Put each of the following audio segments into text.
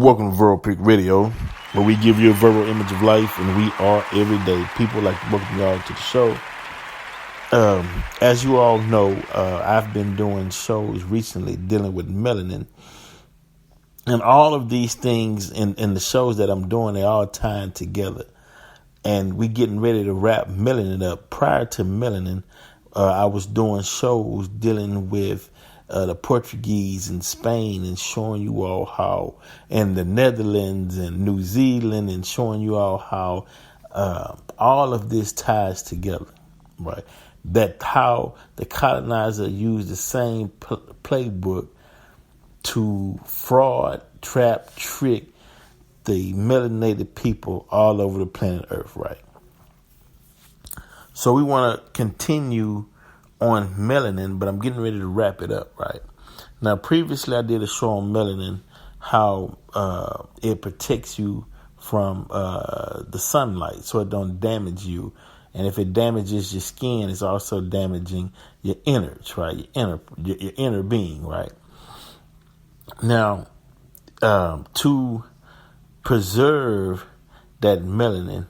Welcome to Verbal Pick Radio, where we give you a verbal image of life, and we are everyday people. Like to welcome y'all to the show. As you all know, I've been doing shows recently dealing with melanin, and all of these things in the shows that I'm doing, they all tying together. And we getting ready to wrap melanin up. Prior to melanin, I was doing shows dealing with the Portuguese and Spain and showing you all how, and the Netherlands and New Zealand, and showing you all how all of this ties together, right? That how the colonizer used the same playbook to fraud, trap, trick the melanated people all over the planet Earth, right? So we want to continue on melanin, but I'm getting ready to wrap it up, right? Now, previously I did a show on melanin, how it protects you from the sunlight so it don't damage you. And if it damages your skin, it's also damaging your innards, right? Your inner being, right? Now, to preserve that melanin,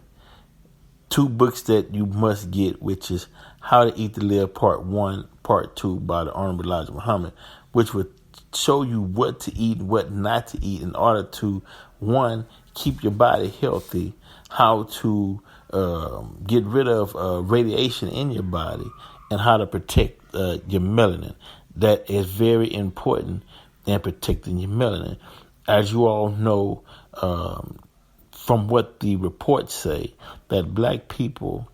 2 books that you must get, which is How to Eat to Live Part 1, Part 2 by the Honorable Elijah Muhammad, which would show you what to eat and what not to eat in order to, 1, keep your body healthy, how to get rid of radiation in your body, and how to protect your melanin. That is very important in protecting your melanin. As you all know, from what the reports say, that black people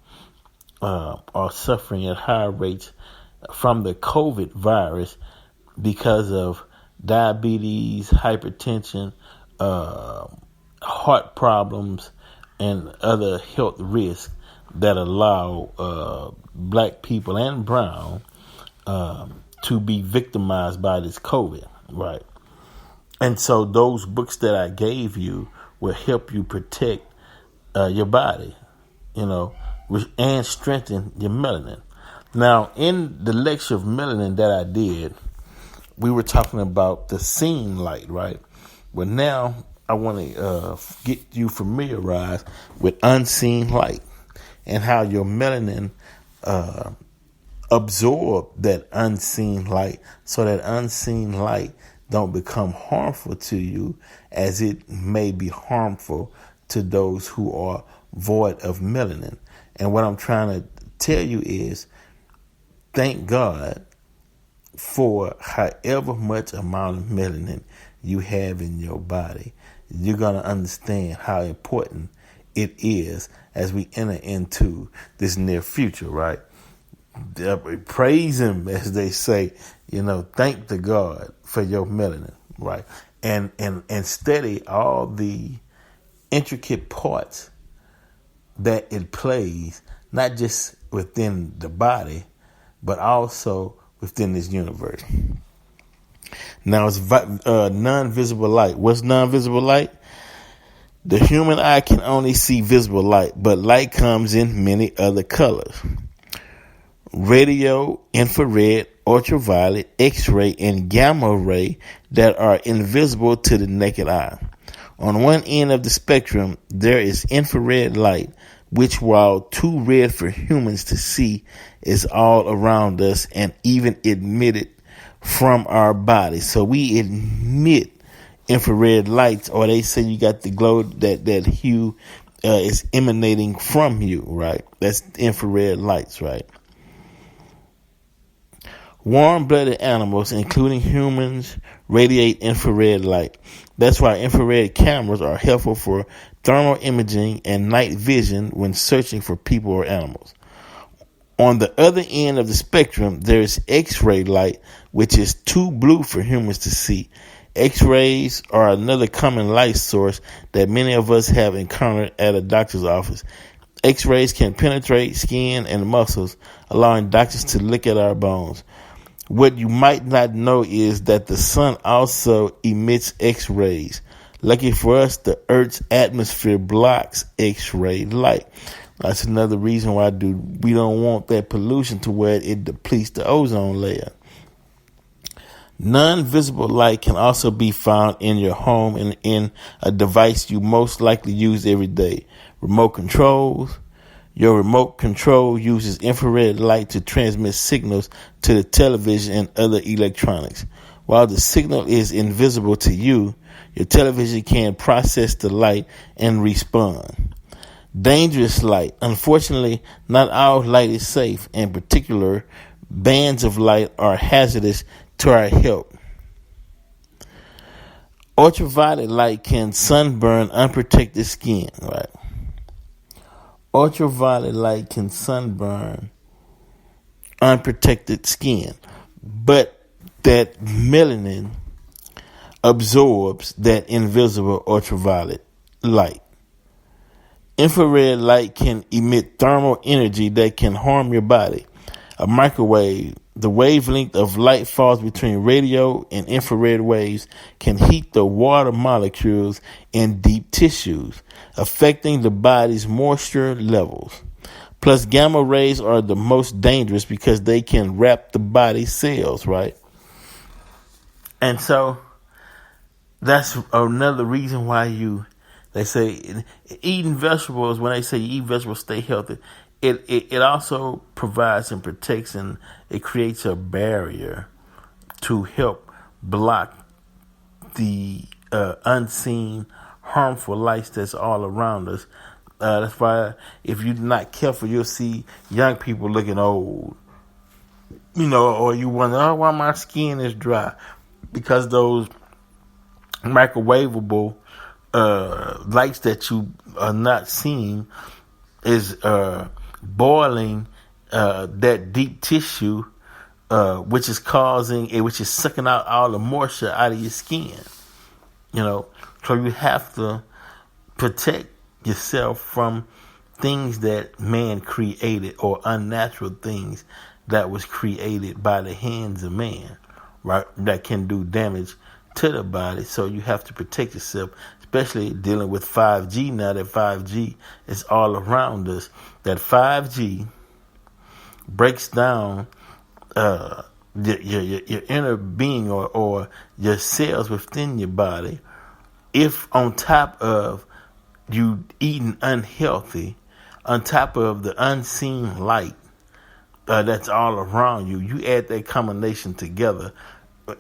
are suffering at higher rates from the COVID virus because of diabetes, hypertension, heart problems, and other health risks that allow black people and brown to be victimized by this COVID, right? And so those books that I gave you will help you protect your body, and strengthen your melanin. Now, in the lecture of melanin that I did, we were talking about the seen light, right? Well, now I want to get you familiarized with unseen light and how your melanin absorb that unseen light, so that unseen light don't become harmful to you as it may be harmful to those who are void of melanin. And what I'm trying to tell you is, thank God for however much amount of melanin you have in your body. You're going to understand how important it is as we enter into this near future, right? Praise him, as they say, thank the God for your melanin, right? And study all the intricate parts that it plays, not just within the body, but also within this universe. Now, it's non-visible light. What's non-visible light? The human eye can only see visible light, but light comes in many other colors. Radio, infrared, ultraviolet, X-ray, and gamma ray that are invisible to the naked eye. On one end of the spectrum, there is infrared light, which, while too red for humans to see, is all around us and even emitted from our bodies. So we emit infrared lights, or they say you got the glow, that hue is emanating from you, right? That's infrared lights, right? Warm-blooded animals, including humans, radiate infrared light. That's why infrared cameras are helpful for thermal imaging and night vision when searching for people or animals. On the other end of the spectrum, there is X-ray light, which is too blue for humans to see. X-rays are another common light source that many of us have encountered at a doctor's office. X-rays can penetrate skin and muscles, allowing doctors to look at our bones. What you might not know is that the sun also emits X-rays. Lucky for us, the Earth's atmosphere blocks X-ray light. That's another reason why we don't want that pollution to where it depletes the ozone layer. Non-visible light can also be found in your home and in a device you most likely use every day. Remote controls. Your remote control uses infrared light to transmit signals to the television and other electronics. While the signal is invisible to you, your television can process the light and respond. Dangerous light. Unfortunately, not all light is safe. In particular, bands of light are hazardous to our health. Ultraviolet light can sunburn unprotected skin, right? Ultraviolet light can sunburn unprotected skin, but that melanin absorbs that invisible ultraviolet light. Infrared light can emit thermal energy that can harm your body. A microwave, the wavelength of light falls between radio and infrared waves, can heat the water molecules in deep tissues, affecting the body's moisture levels. Plus, gamma rays are the most dangerous because they can wrap the body's cells, right? And so that's another reason why they say eating vegetables, when they say you eat vegetables, stay healthy, it also provides and protects, and it creates a barrier to help block the unseen harmful lights that's all around us. That's why if you're not careful, you'll see young people looking old, or you wonder, oh, why my skin is dry, because those microwavable lights that you are not seeing is boiling that deep tissue, which is sucking out all the moisture out of your skin. So you have to protect yourself from things that man created, or unnatural things that was created by the hands of man, right? That can do damage to the body. So you have to protect yourself, especially dealing with 5G now that 5G is all around us. That 5G breaks down your inner being, or your cells within your body. If on top of you eating unhealthy, on top of the unseen light that's all around you, you add that combination together,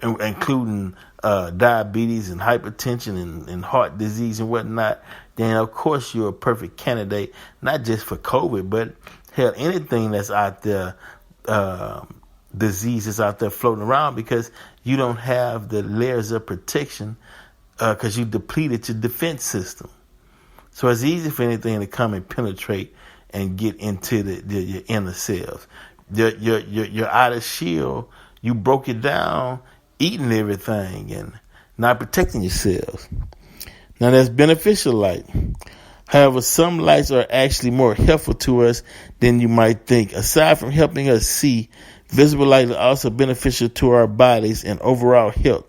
including diabetes and hypertension and heart disease and whatnot, then of course you're a perfect candidate, not just for COVID, but hell, anything that's out there, disease is out there floating around, because you don't have the layers of protection, because you depleted your defense system. So it's easy for anything to come and penetrate and get into your inner cells. Your outer shield, you broke it down, eating everything and not protecting your cells. Now that's beneficial light. However, some lights are actually more helpful to us than you might think. Aside from helping us see, visible light is also beneficial to our bodies and overall health.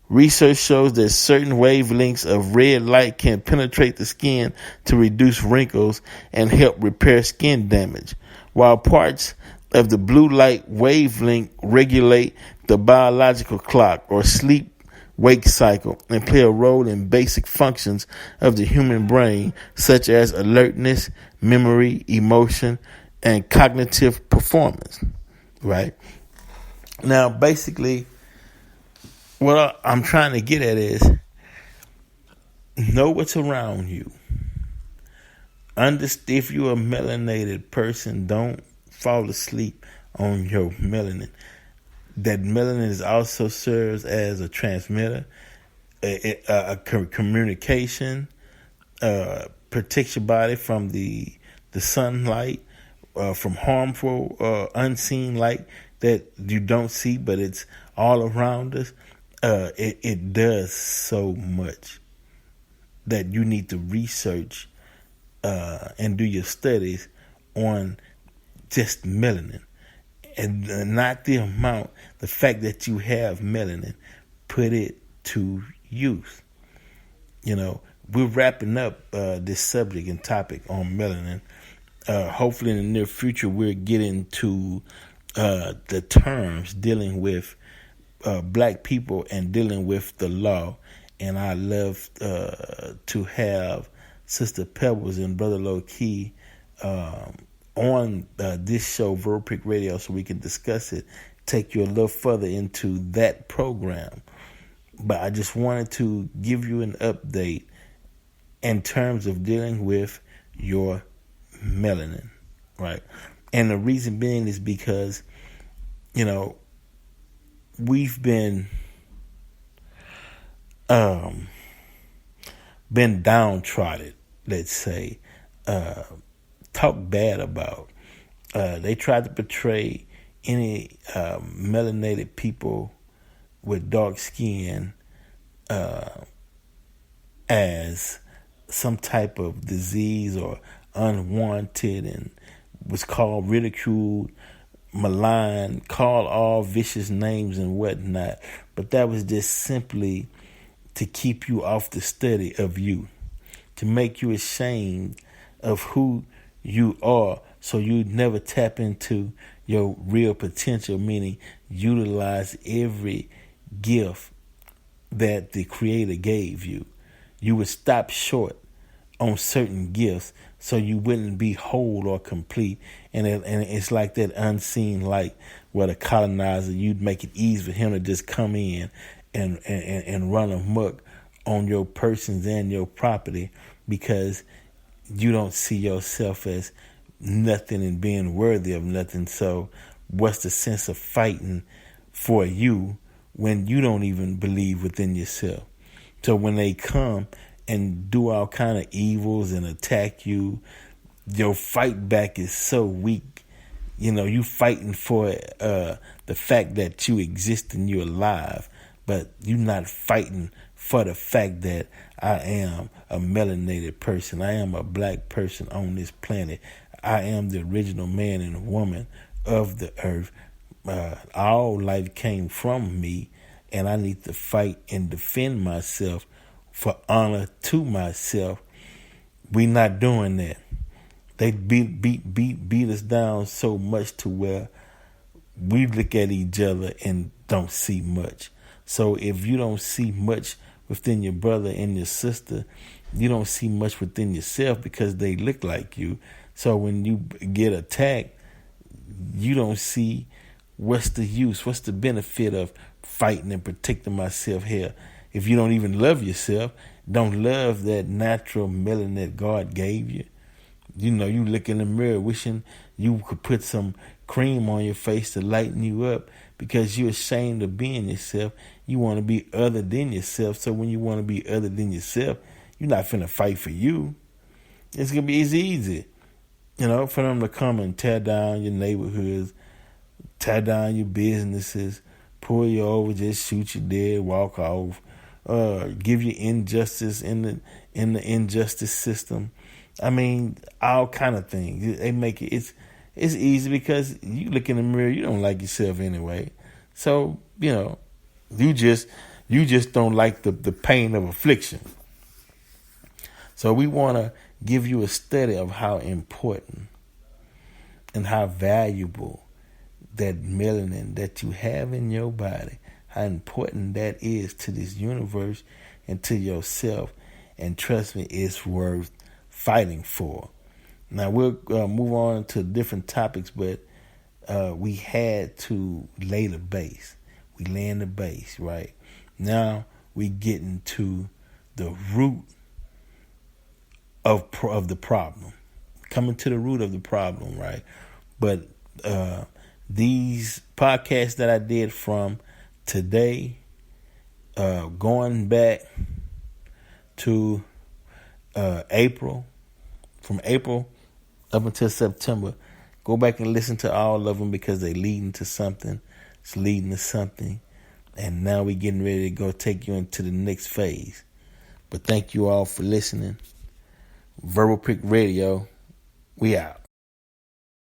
Research shows that certain wavelengths of red light can penetrate the skin to reduce wrinkles and help repair skin damage, while parts of the blue light wavelength regulate the biological clock, or sleep-wake cycle, and play a role in basic functions of the human brain, such as alertness, memory, emotion, and cognitive performance. Right? Now, basically, what I'm trying to get at is, know what's around you. If you're a melanated person, don't fall asleep on your melanin. That melanin also serves as a transmitter, a communication, protects your body from the sunlight, from harmful, unseen light that you don't see, but it's all around us. It does so much that you need to research and do your studies on just melanin, and not the fact that you have melanin. Put it to use. We're wrapping up this subject and topic on melanin. Hopefully in the near future we'll get into the terms dealing with black people and dealing with the law. And I love to have Sister Pebbles and Brother Low Key on this show, Verbal Pick Radio, so we can discuss it, take you a little further into that program. But I just wanted to give you an update in terms of dealing with your melanin, right? And the reason being is because, we've been downtrodden, let's say, talked bad about. They tried to portray any melanated people with dark skin as some type of disease or unwanted, and was called, ridiculed, maligned, called all vicious names and whatnot. But that was just simply to keep you off the study of you, to make you ashamed of who you are, so you never tap into your real potential, meaning utilize every gift that the Creator gave you. You would stop short on certain gifts so you wouldn't be whole or complete. And it's like that unseen light where the colonizer, you'd make it easy for him to just come in and run amok on your persons and your property, because you don't see yourself as nothing and being worthy of nothing. So what's the sense of fighting for you when you don't even believe within yourself? So when they come and do all kind of evils and attack you, your fight back is so weak. You fighting for the fact that you exist and you're alive, but you're not fighting for the fact that I am a melanated person. I am a black person on this planet. I am the original man and woman of the earth. All life came from me, and I need to fight and defend myself for honor to myself. We not doing that. They beat us down so much to where we look at each other and don't see much. So if you don't see much within your brother and your sister, you don't see much within yourself because they look like you. So when you get attacked, you don't see what's the use, what's the benefit of fighting and protecting myself here. If you don't even love yourself, don't love that natural melanin that God gave you. You look in the mirror wishing you could put some cream on your face to lighten you up, because you're ashamed of being yourself. You want to be other than yourself. So when you want to be other than yourself, you're not finna fight for you. It's easy, for them to come and tear down your neighborhoods, tear down your businesses, pull you over, just shoot you dead, walk off, give you injustice in the injustice system. I mean, all kind of things. They make it's easy because you look in the mirror, you don't like yourself anyway. So, you just don't like the pain of affliction. So we want to give you a study of how important and how valuable that melanin that you have in your body, how important that is to this universe and to yourself. And trust me, it's worth fighting for. Now we'll move on to different topics, but we had to lay the base. We laying the base, right? Now we getting to the root of the problem. Coming to the root of the problem, right? But these podcasts that I did from today, going back to April, from April up until September, go back and listen to all of them because they leading to something. It's leading to something. And now we getting ready to go take you into the next phase. But thank you all for listening. Verbal Pick Radio, we out.